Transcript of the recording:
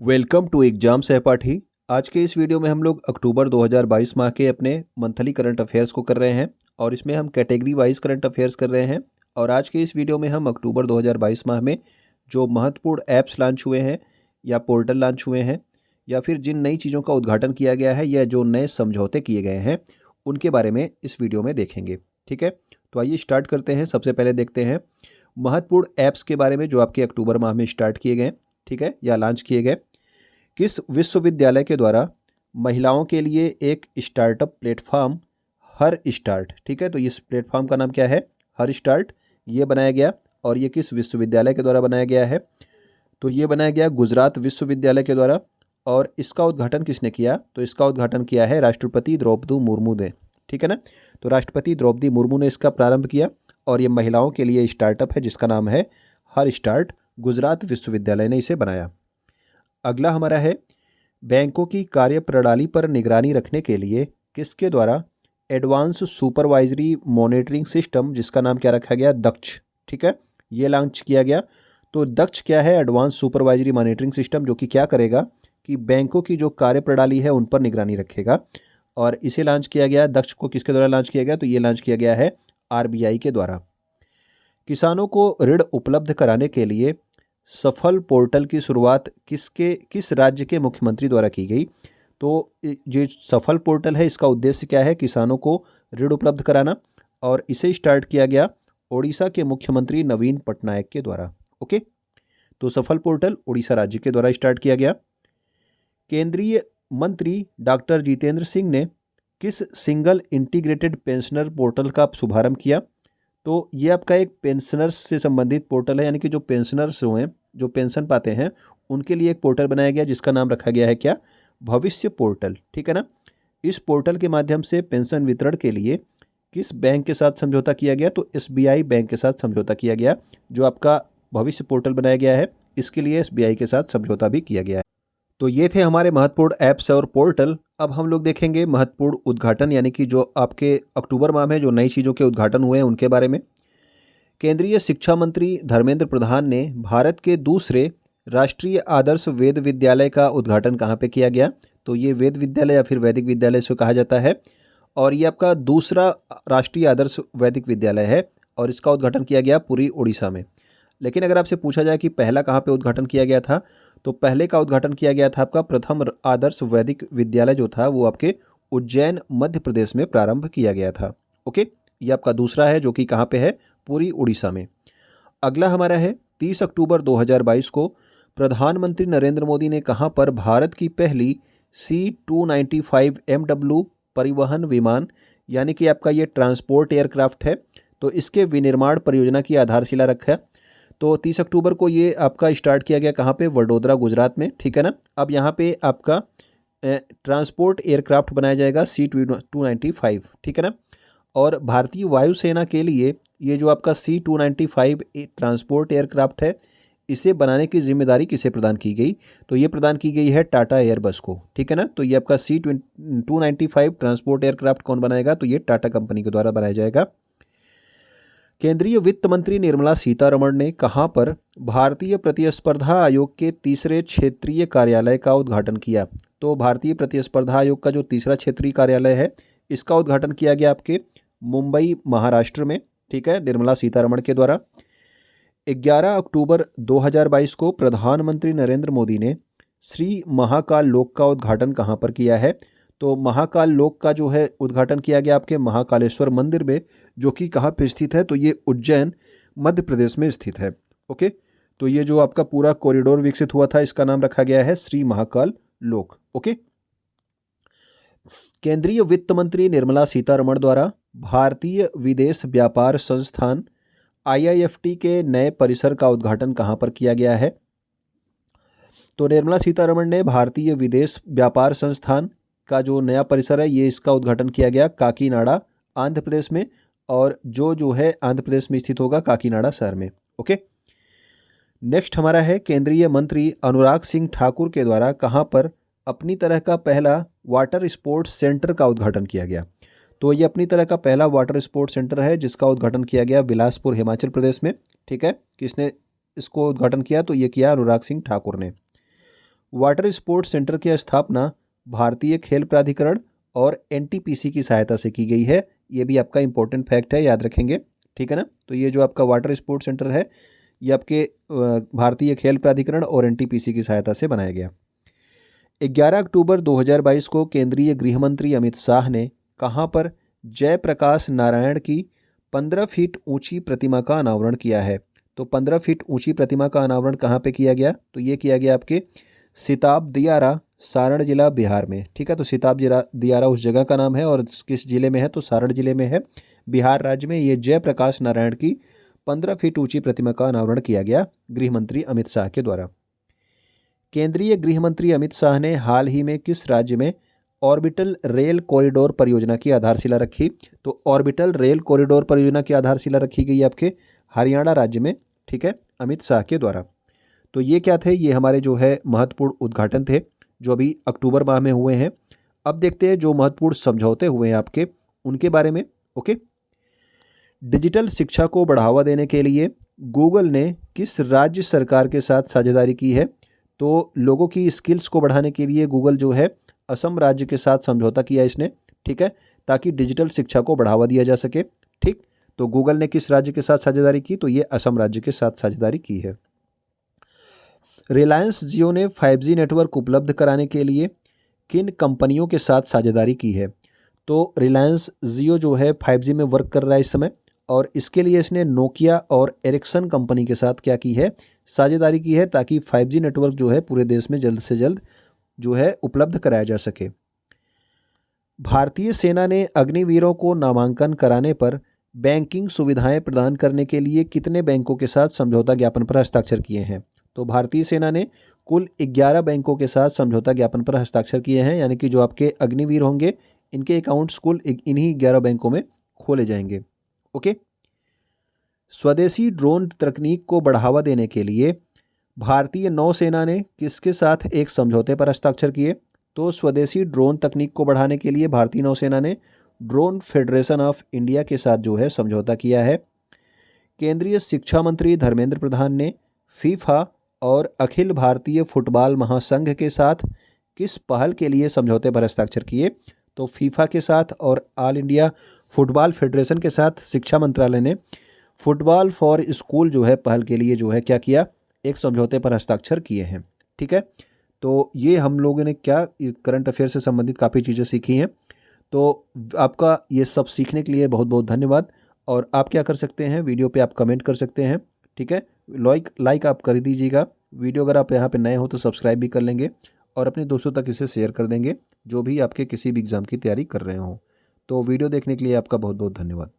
Welcome to exam सहपाठी। आज के इस वीडियो में हम लोग अक्टूबर 2022 माह के अपने मंथली करंट अफेयर्स को कर रहे हैं और इसमें हम कैटेगरी वाइज करंट अफेयर्स कर रहे हैं। और आज के इस वीडियो में हम अक्टूबर 2022 माह में जो महत्वपूर्ण ऐप्स लॉन्च हुए हैं या पोर्टल लॉन्च हुए हैं या फिर जिन नई चीज़ों का उद्घाटन किया गया है या जो नए समझौते किए गए हैं उनके बारे में इस वीडियो में देखेंगे। ठीक है, तो आइए स्टार्ट करते हैं। सबसे पहले देखते हैं महत्वपूर्ण ऐप्स के बारे में जो आपके अक्टूबर माह में स्टार्ट किए गए, ठीक है, या लॉन्च किए गए। किस विश्वविद्यालय के द्वारा महिलाओं के लिए एक स्टार्टअप प्लेटफॉर्म हर स्टार्ट, ठीक है, तो इस प्लेटफॉर्म का नाम क्या है? हर स्टार्ट, ये बनाया गया। और ये किस विश्वविद्यालय के द्वारा बनाया गया है? तो ये बनाया गया गुजरात विश्वविद्यालय के द्वारा। और इसका उद्घाटन किसने किया? तो इसका उद्घाटन किया है राष्ट्रपति द्रौपदी मुर्मू ने, ठीक है ना। तो राष्ट्रपति द्रौपदी मुर्मू ने इसका प्रारंभ किया और ये महिलाओं के लिए स्टार्टअप है जिसका नाम है हर स्टार्ट। गुजरात विश्वविद्यालय ने इसे बनाया। अगला हमारा है बैंकों की कार्यप्रणाली पर निगरानी रखने के लिए किसके द्वारा एडवांस सुपरवाइजरी मॉनिटरिंग सिस्टम, जिसका नाम क्या रखा गया? दक्ष, ठीक है, ये लॉन्च किया गया। तो दक्ष क्या है? एडवांस सुपरवाइजरी मॉनिटरिंग सिस्टम, जो कि क्या करेगा कि बैंकों की जो कार्यप्रणाली है उन पर निगरानी रखेगा। और इसे लॉन्च किया गया। दक्ष को किसके द्वारा लॉन्च किया गया? तो ये लॉन्च किया गया है आरबीआई के द्वारा। किसानों को ऋण उपलब्ध कराने के लिए सफल पोर्टल की शुरुआत किस राज्य के मुख्यमंत्री द्वारा की गई? तो जो सफल पोर्टल है इसका उद्देश्य क्या है? किसानों को ऋण उपलब्ध कराना। और इसे स्टार्ट किया गया ओडिशा के मुख्यमंत्री नवीन पटनायक के द्वारा। ओके, तो सफल पोर्टल उड़ीसा राज्य के द्वारा स्टार्ट किया गया। केंद्रीय मंत्री डॉक्टर जितेंद्र सिंह ने किस सिंगल इंटीग्रेटेड पेंशनर पोर्टल का शुभारंभ किया? तो ये आपका एक पेंशनर्स से संबंधित पोर्टल है, यानी कि जो पेंशनर्स हुए, जो पेंशन पाते हैं, उनके लिए एक पोर्टल बनाया गया जिसका नाम रखा गया है क्या? भविष्य पोर्टल, ठीक है ना। इस पोर्टल के माध्यम से पेंशन वितरण के लिए किस बैंक के साथ समझौता किया गया? तो एसबीआई बैंक के साथ समझौता किया गया। जो आपका भविष्य पोर्टल बनाया गया है इसके लिए एसबीआई के साथ समझौता भी किया गया है। तो ये थे हमारे महत्वपूर्ण ऐप्स और पोर्टल। अब हम लोग देखेंगे महत्वपूर्ण उद्घाटन, यानी कि जो आपके अक्टूबर माह में जो नई चीज़ों के उद्घाटन हुए हैं उनके बारे में। केंद्रीय शिक्षा मंत्री धर्मेंद्र प्रधान ने भारत के दूसरे राष्ट्रीय आदर्श वेद विद्यालय का उद्घाटन कहाँ पे किया गया? तो ये वेद विद्यालय या फिर वैदिक विद्यालय से कहा जाता है। और ये आपका दूसरा राष्ट्रीय आदर्श वैदिक विद्यालय है और इसका उद्घाटन किया गया पुरी उड़ीसा में। लेकिन अगर आपसे पूछा जाए कि पहला कहाँ पे उद्घाटन किया गया था, तो पहले का उद्घाटन किया गया था आपका प्रथम आदर्श वैदिक विद्यालय जो था वो आपके उज्जैन मध्य प्रदेश में प्रारंभ किया गया था। ओके, ये आपका दूसरा है जो कि कहाँ पे है? पूरी उड़ीसा में। अगला हमारा है 30 अक्टूबर 2022 को प्रधानमंत्री नरेंद्र मोदी ने कहाँ पर भारत की पहली C-295 MW परिवहन विमान, यानी कि आपका ये ट्रांसपोर्ट एयरक्राफ्ट है, तो इसके विनिर्माण परियोजना की आधारशिला रखा। तो 30 अक्टूबर को ये आपका स्टार्ट किया गया कहाँ पे? वडोदरा, गुजरात में, ठीक है ना। अब यहाँ पे आपका ट्रांसपोर्ट एयरक्राफ्ट बनाया जाएगा C-295, ठीक है ना। और भारतीय वायुसेना के लिए ये जो आपका C-295 ट्रांसपोर्ट एयरक्राफ्ट है इसे बनाने की जिम्मेदारी किसे प्रदान की गई? तो ये प्रदान की गई है टाटा एयरबस को, ठीक है ना। तो ये आपका C-295 ट्रांसपोर्ट एयरक्राफ्ट कौन बनाएगा? तो ये टाटा कंपनी के द्वारा बनाया जाएगा। केंद्रीय वित्त मंत्री निर्मला सीतारमण ने कहाँ पर भारतीय प्रतिस्पर्धा आयोग के तीसरे क्षेत्रीय कार्यालय का उद्घाटन किया? तो भारतीय प्रतिस्पर्धा आयोग का जो तीसरा क्षेत्रीय कार्यालय है इसका उद्घाटन किया गया आपके मुंबई, महाराष्ट्र में, ठीक है, निर्मला सीतारमण के द्वारा। 11 अक्टूबर 2022 को प्रधानमंत्री नरेंद्र मोदी ने श्री महाकाल लोक का उद्घाटन कहाँ पर किया है? तो महाकाल लोक का जो है उद्घाटन किया गया आपके महाकालेश्वर मंदिर में, जो कि कहाँ पे स्थित है? तो ये उज्जैन मध्य प्रदेश में स्थित है। ओके, तो ये जो आपका पूरा कॉरिडोर विकसित हुआ था इसका नाम रखा गया है श्री महाकाल लोक। ओके, केंद्रीय वित्त मंत्री निर्मला सीतारमण द्वारा भारतीय विदेश व्यापार संस्थान IIFT के नए परिसर का उद्घाटन कहाँ पर किया गया है? तो निर्मला सीतारमण ने भारतीय विदेश व्यापार संस्थान का जो नया परिसर है ये इसका उद्घाटन किया गया काकीनाडा, आंध्र प्रदेश में। और जो है आंध्र प्रदेश में स्थित होगा काकीनाडा शहर में। ओके, नेक्स्ट हमारा है केंद्रीय मंत्री अनुराग सिंह ठाकुर के द्वारा कहाँ पर अपनी तरह का पहला वाटर स्पोर्ट्स सेंटर का उद्घाटन किया गया? तो ये अपनी तरह का पहला वाटर स्पोर्ट्स सेंटर है जिसका उद्घाटन किया गया बिलासपुर, हिमाचल प्रदेश में, ठीक है। किसने इसको उद्घाटन किया? तो ये किया अनुराग सिंह ठाकुर ने। वाटर स्पोर्ट्स सेंटर की स्थापना भारतीय खेल प्राधिकरण और एनटीपीसी की सहायता से की गई है। ये भी आपका इंपॉर्टेंट फैक्ट है, याद रखेंगे, ठीक है ना। तो ये जो आपका वाटर स्पोर्ट्स सेंटर है ये आपके भारतीय खेल प्राधिकरण और एनटीपीसी की सहायता से बनाया गया। 11 अक्टूबर 2022 को केंद्रीय गृह मंत्री अमित शाह ने कहां पर जयप्रकाश नारायण की 15 फीट ऊंची प्रतिमा का अनावरण किया है? तो 15 फीट ऊंची प्रतिमा का अनावरण कहां पे किया गया? तो ये किया गया आपके सिताब दियारा, सारण जिला, बिहार में, ठीक है। तो सिताब दियारा उस जगह का नाम है और किस जिले में है? तो सारण जिले में है, बिहार राज्य में। ये जयप्रकाश नारायण की 15 फीट ऊंची प्रतिमा का अनावरण किया गया गृह मंत्री अमित शाह के द्वारा। केंद्रीय गृह मंत्री अमित शाह ने हाल ही में किस राज्य में ऑर्बिटल रेल कॉरिडोर परियोजना की आधारशिला रखी? तो ऑर्बिटल रेल कॉरिडोर परियोजना की आधारशिला रखी गई आपके हरियाणा राज्य में, ठीक है, अमित शाह के द्वारा। तो ये क्या थे? ये हमारे जो है महत्वपूर्ण उद्घाटन थे जो अभी अक्टूबर माह में हुए हैं। अब देखते हैं जो महत्वपूर्ण समझौते हुए हैं आपके उनके बारे में। ओके, डिजिटल शिक्षा को बढ़ावा देने के लिए गूगल ने किस राज्य सरकार के साथ साझेदारी की है? तो लोगों की स्किल्स को बढ़ाने के लिए गूगल जो है असम राज्य के साथ समझौता किया इसने, ठीक है, ताकि डिजिटल शिक्षा को बढ़ावा दिया जा सके, ठीक। तो गूगल ने किस राज्य के साथ साझेदारी की? तो ये असम राज्य के साथ साझेदारी की है। रिलायंस जियो ने 5G नेटवर्क उपलब्ध कराने के लिए किन कंपनियों के साथ साझेदारी की है? तो रिलायंस जियो जो है 5G में वर्क कर रहा है इस समय, और इसके लिए इसने नोकिया और एरिक्सन कंपनी के साथ क्या की है? साझेदारी की है, ताकि 5G नेटवर्क जो है पूरे देश में जल्द से जल्द जो है उपलब्ध कराया जा सके। भारतीय सेना ने अग्निवीरों को नामांकन कराने पर बैंकिंग सुविधाएं प्रदान करने के लिए कितने बैंकों के साथ समझौता ज्ञापन पर हस्ताक्षर किए हैं? तो भारतीय सेना ने कुल 11 बैंकों के साथ समझौता ज्ञापन पर हस्ताक्षर किए हैं, यानी कि जो आपके अग्निवीर होंगे इनके अकाउंट्स कुल इन्हीं 11 बैंकों में खोले जाएंगे। ओके, स्वदेशी ड्रोन तकनीक को बढ़ावा देने के लिए भारतीय नौसेना ने किसके साथ एक समझौते पर हस्ताक्षर किए? तो स्वदेशी ड्रोन तकनीक को बढ़ाने के लिए भारतीय नौसेना ने ड्रोन फेडरेशन ऑफ इंडिया के साथ जो है समझौता किया है। केंद्रीय शिक्षा मंत्री धर्मेंद्र प्रधान ने फीफा और अखिल भारतीय फुटबॉल महासंघ के साथ किस पहल के लिए समझौते पर हस्ताक्षर किए? तो फीफा के साथ और ऑल इंडिया फुटबॉल फेडरेशन के साथ शिक्षा मंत्रालय ने फुटबॉल फॉर स्कूल जो है पहल के लिए जो है क्या किया? एक समझौते पर हस्ताक्षर किए हैं, ठीक है। तो ये हम लोगों ने क्या करंट अफेयर से संबंधित काफ़ी चीज़ें सीखी हैं। तो आपका ये सब सीखने के लिए बहुत बहुत धन्यवाद। और आप क्या कर सकते हैं, वीडियो पे आप कमेंट कर सकते हैं, ठीक है। लाइक आप कर दीजिएगा वीडियो। अगर आप यहाँ पे नए हो तो सब्सक्राइब भी कर लेंगे और अपने दोस्तों तक इसे शेयर कर देंगे जो भी आपके किसी भी एग्ज़ाम की तैयारी कर रहे हों। तो वीडियो देखने के लिए आपका बहुत बहुत धन्यवाद।